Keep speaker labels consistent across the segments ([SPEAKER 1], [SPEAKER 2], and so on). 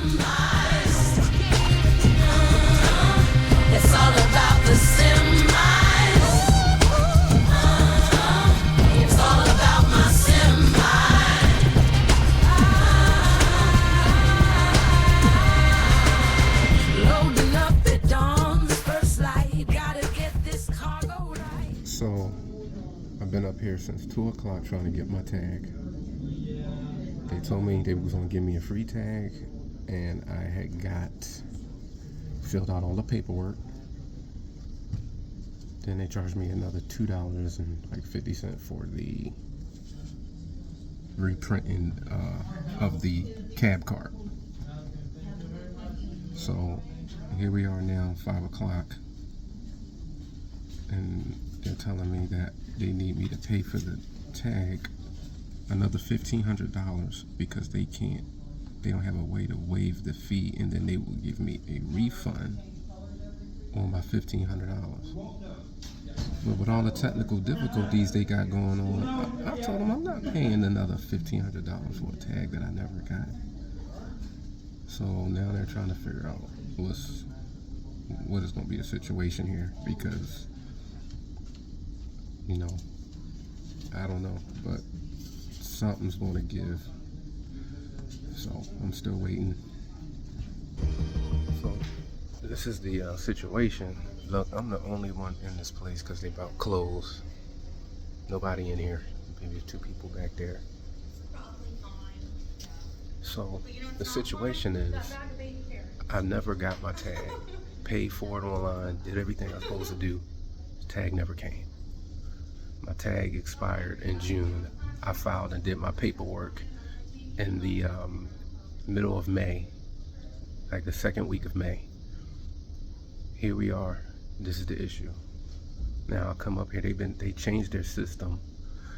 [SPEAKER 1] It's all about the semis. It's all about my semis. Loading up at dawn, first light. Gotta get this cargo right.
[SPEAKER 2] So, I've been up here since 2 o'clock trying to get my tag. They told me they was gonna give me a free tag, and I had filled out all the paperwork. Then they charged me another $2.50 for the reprinting of the cab card. So here we are now, 5 o'clock, and they're telling me that they need me to pay for the tag another $1,500 because they don't have a way to waive the fee, and then they will give me a refund on my $1,500. But with all the technical difficulties they got going on, I told them I'm not paying another $1,500 for a tag that I never got. So now they're trying to figure out what is going to be the situation here, because, you know, I don't know, but something's going to give. So I'm still waiting. So this is the situation. Look, I'm the only one in this place because they about closed. Nobody in here. Maybe 2 people back there. So the situation is, I never got my tag. Paid for it online, did everything I was supposed to do. The tag never came. My tag expired in June. I filed and did my paperwork in the middle of May, like the second week of May. Here we are. This is the issue. Now I come up here. They changed their system.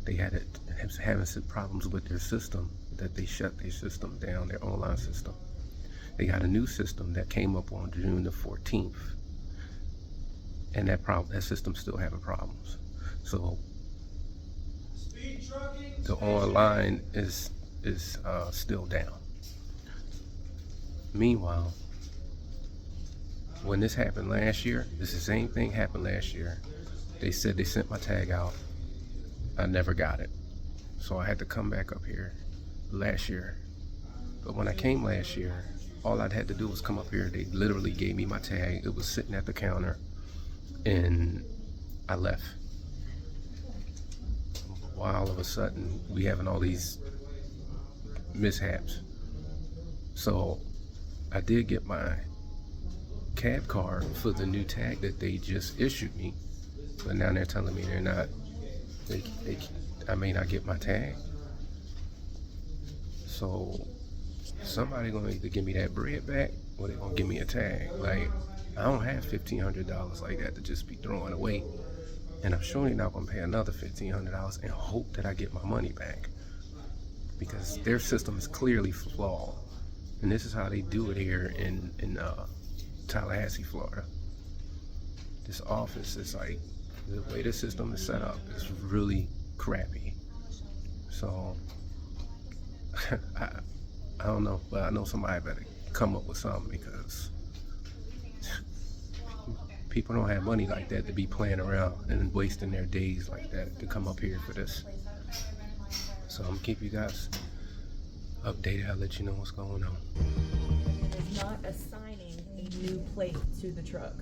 [SPEAKER 2] They having some problems with their system, that they shut their system down, their online system. They got a new system that came up on June the 14th, and that system still having problems. So the online is still down. Meanwhile, when this happened last year, the same thing happened last year. They said they sent my tag out. I never got it. So I had to come back up here last year. But when I came last year, all I'd had to do was come up here. They literally gave me my tag. It was sitting at the counter, and I left. Why all of a sudden we having all these mishaps? So I did get my cab card for the new tag that they just issued me, but now they're telling me I may not get my tag. So somebody gonna either give me that bread back, or they're gonna give me a tag. Like, I don't have $1,500 like that to just be throwing away, and I'm surely not gonna pay another $1,500 and hope that I get my money back, because their system is clearly flawed. And this is how they do it here in Tallahassee, Florida. This office is like, the way the system is set up is really crappy. So I don't know, but I know somebody better come up with something, because people don't have money like that to be playing around and wasting their days like that to come up here for this. So I'm gonna keep you guys updated. I'll let you know what's going on.
[SPEAKER 3] Is not assigning a new plate to the truck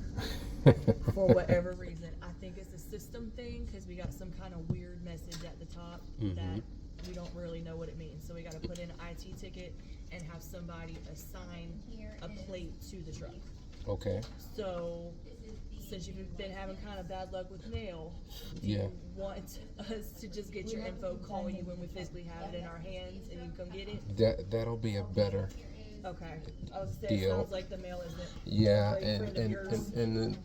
[SPEAKER 3] for whatever reason. I think it's a system thing, because we got some kind of weird message at the top that we don't really know what it means. So we got to put in an IT ticket and have somebody assign a plate to the truck.
[SPEAKER 2] Okay.
[SPEAKER 3] So since you've been having kind of bad luck with mail, do
[SPEAKER 2] Yeah.
[SPEAKER 3] you want us to just get your info, call you when we physically have it in our hands, and you come get it?
[SPEAKER 2] That'll be a better
[SPEAKER 3] Okay. I was saying, it
[SPEAKER 2] deal.
[SPEAKER 3] sounds like the mail isn't.
[SPEAKER 2] Yeah,
[SPEAKER 3] Great friend of yours.
[SPEAKER 2] and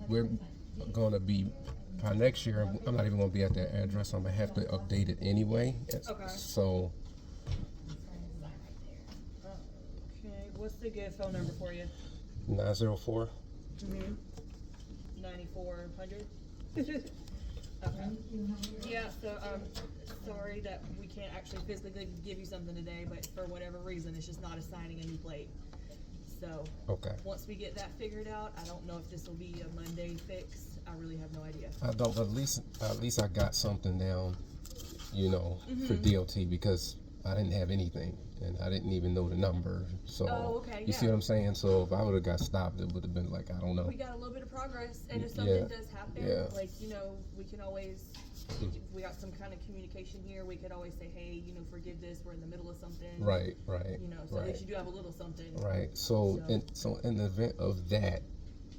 [SPEAKER 2] we're gonna be, by next year, I'm not even gonna be at that address. I'm gonna have to update it anyway.
[SPEAKER 3] Okay.
[SPEAKER 2] So
[SPEAKER 3] Okay, what's the good phone number for you?
[SPEAKER 2] 904.
[SPEAKER 3] 9400. Okay. Yeah, so sorry that we can't actually physically give you something today, but for whatever reason, it's just not assigning a new plate. So
[SPEAKER 2] Okay.
[SPEAKER 3] once we get that figured out, I don't know if this will be a Monday fix. I really have no idea.
[SPEAKER 2] I don't. At least I got something down, you know,
[SPEAKER 3] Mm-hmm.
[SPEAKER 2] for DOT because I didn't have anything and I didn't even know the number. So
[SPEAKER 3] Oh, okay,
[SPEAKER 2] you see
[SPEAKER 3] yeah.
[SPEAKER 2] what I'm saying? So if I would have got stopped, it would have been like I don't know.
[SPEAKER 3] We got a little bit of progress, and if
[SPEAKER 2] Yeah,
[SPEAKER 3] something does happen,
[SPEAKER 2] yeah.
[SPEAKER 3] like, you know, we can always, if we got some kind of communication here, we could always say, hey, you know, forgive this, we're in the middle of something.
[SPEAKER 2] Right.
[SPEAKER 3] You know, so at
[SPEAKER 2] right.
[SPEAKER 3] least you do have a little something.
[SPEAKER 2] Right. So in the event of that,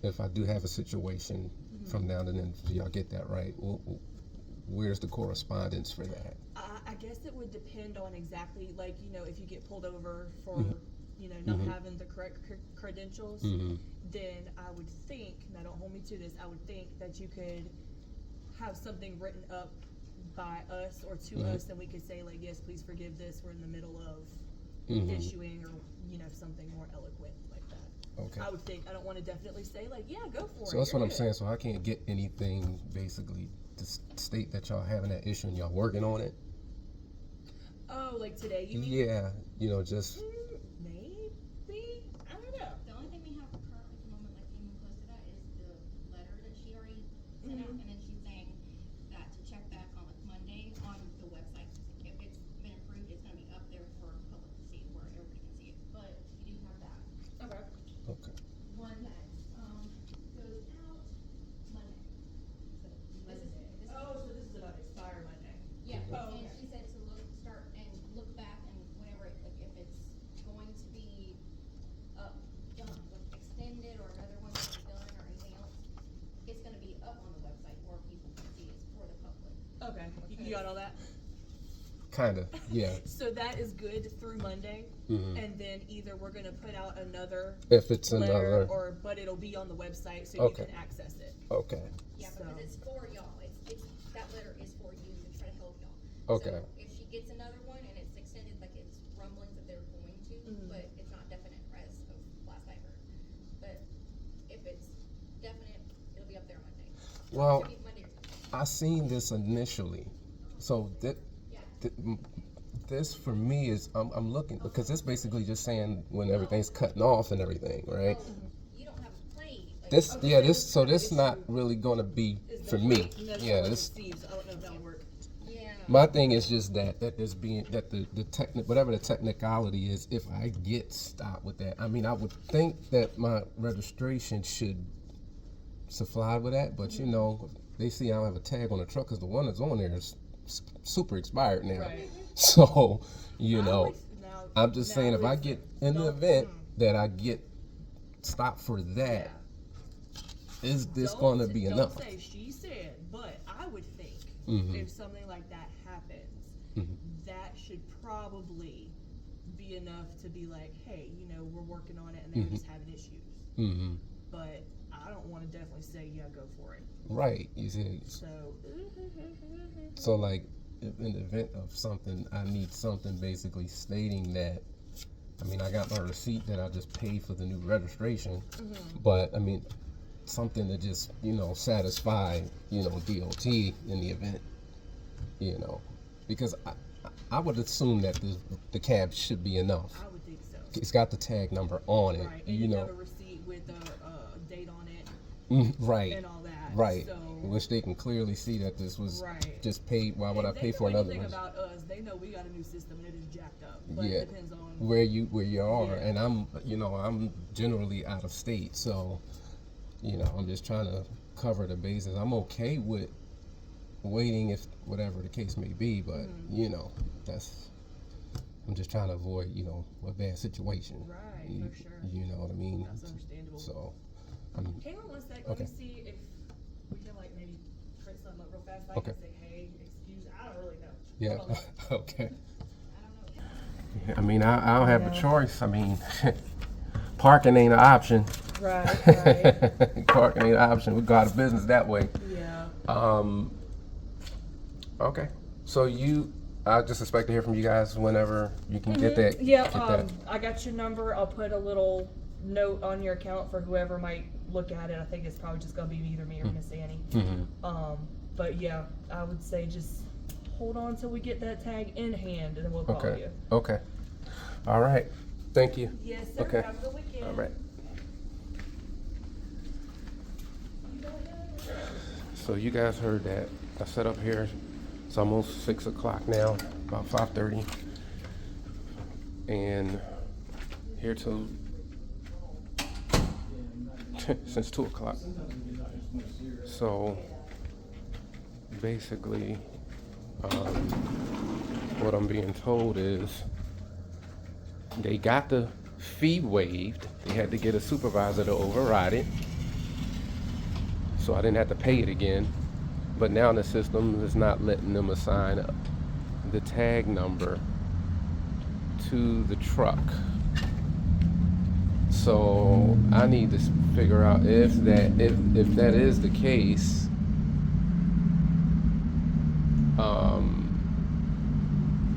[SPEAKER 2] if I do have a situation from now to then, do y'all get that right? Where's the correspondence for that?
[SPEAKER 3] I guess it would depend on exactly, like, you know, if you get pulled over for,
[SPEAKER 2] Mhm.
[SPEAKER 3] you know, not
[SPEAKER 2] Mhm.
[SPEAKER 3] having the correct credentials,
[SPEAKER 2] Mm-hmm.
[SPEAKER 3] then I would think, now don't hold me to this, I would think that you could have something written up by us or to
[SPEAKER 2] Mhm.
[SPEAKER 3] us, and we could say, like, yes, please forgive this, we're in the middle of
[SPEAKER 2] Mhm.
[SPEAKER 3] issuing, or, you know, something more eloquent like that.
[SPEAKER 2] Okay.
[SPEAKER 3] I would think, I don't want to definitely say, like, yeah, go for it.
[SPEAKER 2] So that's
[SPEAKER 3] you're
[SPEAKER 2] what I'm
[SPEAKER 3] good.
[SPEAKER 2] saying. So I can't get anything basically to state that y'all having that issue and y'all working on it.
[SPEAKER 3] Oh, like today, you mean?
[SPEAKER 2] Yeah, you know, just
[SPEAKER 3] Maybe? I don't know.
[SPEAKER 4] The only thing we have currently at the moment, like Amy posted at, is the letter that she already sent out,
[SPEAKER 3] Mhm.
[SPEAKER 4] and then she's saying that to check back on like Monday on the website. If it's been approved, it's gonna be up there for public to see, where everybody can see it. But you do have that
[SPEAKER 3] Okay.
[SPEAKER 2] okay.
[SPEAKER 4] one that goes out Monday. So this is
[SPEAKER 3] Oh, so this is about expire Monday.
[SPEAKER 4] yeah.
[SPEAKER 3] Oh,
[SPEAKER 4] And
[SPEAKER 3] okay.
[SPEAKER 4] she said to start and look back, and whenever like if it's going to be done, like extended or another one's gonna be done or anything else, it's gonna be up on the website where people can see it for the public.
[SPEAKER 3] Okay. You got all that?
[SPEAKER 2] Kinda. Yeah.
[SPEAKER 3] So that is good through Monday,
[SPEAKER 2] Mhm.
[SPEAKER 3] and then either we're gonna put out another
[SPEAKER 2] If it's
[SPEAKER 3] letter,
[SPEAKER 2] another.
[SPEAKER 3] but it'll be on the website so
[SPEAKER 2] Okay.
[SPEAKER 3] you can access it.
[SPEAKER 2] Okay.
[SPEAKER 4] Yeah,
[SPEAKER 3] So-
[SPEAKER 4] because it's for y'all. It's that letter is for you to try to help y'all.
[SPEAKER 2] Okay.
[SPEAKER 4] So if she gets another one and it's extended, like it's rumblings that they're going to,
[SPEAKER 3] Mhm.
[SPEAKER 4] but it's not definite as of last I heard. But if it's definite, it'll be up there Monday.
[SPEAKER 2] Well,
[SPEAKER 4] It should be Monday or Tuesday.
[SPEAKER 2] I seen this initially, so this for me is I'm looking because it's basically just saying when everything's cutting off and everything, right?
[SPEAKER 4] Oh, you don't have a plate. Like,
[SPEAKER 2] This
[SPEAKER 3] Okay,
[SPEAKER 2] yeah
[SPEAKER 3] so
[SPEAKER 2] this
[SPEAKER 3] it's
[SPEAKER 2] so
[SPEAKER 3] not
[SPEAKER 2] this
[SPEAKER 3] an
[SPEAKER 2] not
[SPEAKER 3] issue.
[SPEAKER 2] really gonna be
[SPEAKER 3] Is
[SPEAKER 2] for
[SPEAKER 3] the
[SPEAKER 2] me.
[SPEAKER 3] plate- and that's
[SPEAKER 2] Yeah,
[SPEAKER 3] what
[SPEAKER 2] this.
[SPEAKER 3] Steve, so I don't know if that'll work.
[SPEAKER 4] yeah.
[SPEAKER 2] My thing is just that there's being that the whatever the technicality is, if I get stopped with that, I mean I would think that my registration should supply with that, but you know they see I don't have a tag on the truck because the one that's on there is super expired now.
[SPEAKER 3] Right.
[SPEAKER 2] So you
[SPEAKER 3] I
[SPEAKER 2] know
[SPEAKER 3] would- now-
[SPEAKER 2] I'm just saying
[SPEAKER 3] now
[SPEAKER 2] if I
[SPEAKER 3] if-
[SPEAKER 2] get in the
[SPEAKER 3] don't-
[SPEAKER 2] event that I get stopped for that,
[SPEAKER 3] Yeah.
[SPEAKER 2] is this
[SPEAKER 3] Don't
[SPEAKER 2] going to
[SPEAKER 3] s-
[SPEAKER 2] be
[SPEAKER 3] don't
[SPEAKER 2] enough?
[SPEAKER 3] say she said, but I would think
[SPEAKER 2] Mhm.
[SPEAKER 3] if something like that happens,
[SPEAKER 2] Mhm.
[SPEAKER 3] that should probably be enough to be like, hey, you know, we're working on it and they're
[SPEAKER 2] Mhm.
[SPEAKER 3] just having issues.
[SPEAKER 2] Mm-hmm.
[SPEAKER 3] But I don't want to definitely say, yeah, go for it.
[SPEAKER 2] Right. You see.
[SPEAKER 3] So,
[SPEAKER 2] So like, if in the event of something, I need something basically stating that. I mean, I got my receipt that I just paid for the new registration, but I mean, something to just satisfy DOT in the event, because I would assume that the cab should be enough.
[SPEAKER 3] I would think so.
[SPEAKER 2] It's got the tag number on it,
[SPEAKER 3] Right. And you have a receipt with a date on it
[SPEAKER 2] right,
[SPEAKER 3] and all that.
[SPEAKER 2] right,
[SPEAKER 3] So,
[SPEAKER 2] which they can clearly see that this was
[SPEAKER 3] right.
[SPEAKER 2] just paid. Why would I
[SPEAKER 3] And
[SPEAKER 2] pay
[SPEAKER 3] they
[SPEAKER 2] for
[SPEAKER 3] know
[SPEAKER 2] another
[SPEAKER 3] anything
[SPEAKER 2] one?
[SPEAKER 3] about us, they know we got a new system and it is jacked up. But
[SPEAKER 2] Yeah.
[SPEAKER 3] it depends on
[SPEAKER 2] Where you are,
[SPEAKER 3] Yeah.
[SPEAKER 2] and I'm generally out of state, so I'm just trying to cover the bases. I'm okay with waiting if whatever the case may be, but that's I'm just trying to avoid a bad situation.
[SPEAKER 3] Right,
[SPEAKER 2] you,
[SPEAKER 3] for sure.
[SPEAKER 2] You know what I mean?
[SPEAKER 3] That's understandable.
[SPEAKER 2] So
[SPEAKER 3] Hang on one sec. Let
[SPEAKER 2] Okay.
[SPEAKER 3] me see if we can maybe print something up real fast. I
[SPEAKER 2] Okay.
[SPEAKER 3] can say, hey, excuse. I don't really know.
[SPEAKER 2] yeah,
[SPEAKER 3] Hold on.
[SPEAKER 2] okay.
[SPEAKER 4] I don't know.
[SPEAKER 2] I mean, I don't have
[SPEAKER 3] Yeah.
[SPEAKER 2] a choice. I mean, parking ain't an option.
[SPEAKER 3] Right, right.
[SPEAKER 2] Parking ain't an option. We go out of business that way.
[SPEAKER 3] Yeah.
[SPEAKER 2] Okay. So I just expect to hear from you guys whenever you can get that.
[SPEAKER 3] Yeah,
[SPEAKER 2] get that.
[SPEAKER 3] I got your number. I'll put a little note on your account for whoever might look at it. I think it's probably just gonna be either me or Miss Annie.
[SPEAKER 2] Mhm.
[SPEAKER 3] But yeah, I would say just hold on till we get that tag in hand, and then we'll call
[SPEAKER 2] Okay.
[SPEAKER 3] you.
[SPEAKER 2] Okay. All right. Thank you.
[SPEAKER 3] Yes, sir.
[SPEAKER 2] Okay.
[SPEAKER 3] Have a good weekend.
[SPEAKER 2] All right. So you guys heard that. I set up here. It's almost 6 o'clock now, about 5:30. And here till since 2 o'clock. So basically, what I'm being told is they got the fee waived. They had to get a supervisor to override it, so I didn't have to pay it again. But now the system is not letting them assign the tag number to the truck. So I need to figure out if that is the case.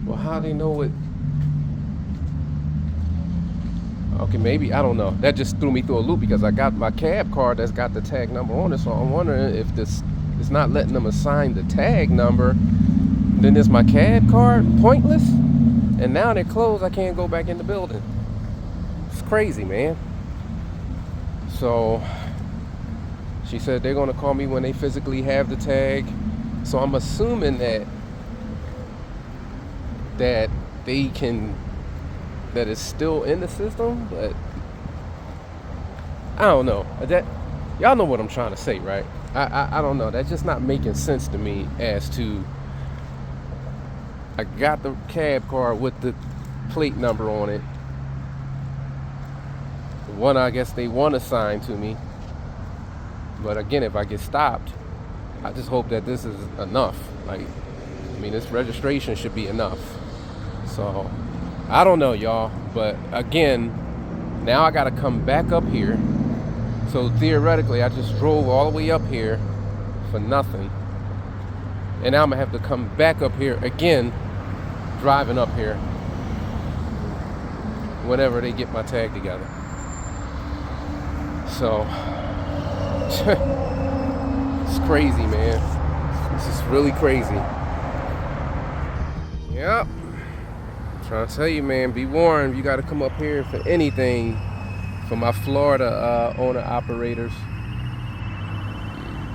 [SPEAKER 2] Well, how they know it? Okay, maybe, I don't know. That just threw me through a loop because I got my cab card that's got the tag number on it. So I'm wondering if this is not letting them assign the tag number. Then is my cab card pointless? And now they're closed. I can't go back in the building. It's crazy, man. So she said they're gonna call me when they physically have the tag. So I'm assuming that they can, that it's still in the system, but I don't know. That y'all know what I'm trying to say, right? I don't know. That's just not making sense to me as to I got the cab car with the plate number on it. The one I guess they want assigned to me. But again, if I get stopped, I just hope that this is enough. Like, I mean, this registration should be enough. So, I don't know, y'all. But again, now I got to come back up here. So theoretically, I just drove all the way up here for nothing. And now I'm going to have to come back up here again, driving up here whenever they get my tag together. So, it's crazy, man. This is really crazy. Yep. I'm trying to tell you, man, be warned. You got to come up here for anything. For my Florida owner operators,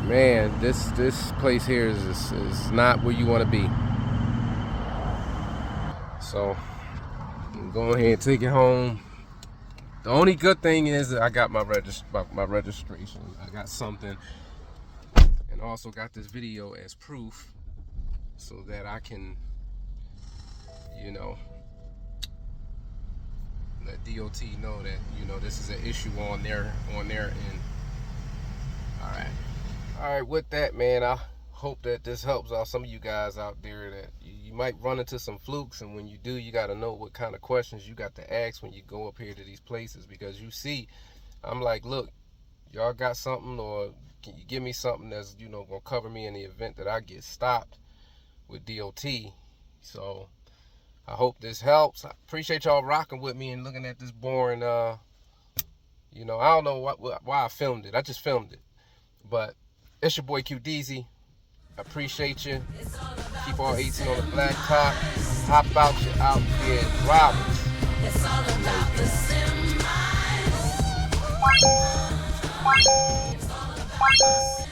[SPEAKER 2] man, this place here is not where you want to be. So I'm going ahead and take it home. The only good thing is that I got my registration. I got something, and also got this video as proof, so that I can, you know, let DOT know that, you know, this is an issue on their end. All right, with that, man, I hope that this helps out some of you guys out there, that you might run into some flukes, and when you do, you got to know what kind of questions you got to ask when you go up here to these places. Because you see, I'm like, look, y'all got something, or can you give me something that's, you know, gonna cover me in the event that I get stopped with DOT? So I hope this helps. I appreciate y'all rocking with me and looking at this boring, you know, I don't know why I filmed it. I just filmed it. But it's your boy QDeezy. I appreciate you. Keep all 18 on the black top. Hop out, you out here driving.
[SPEAKER 1] It's all about the semis. It's all about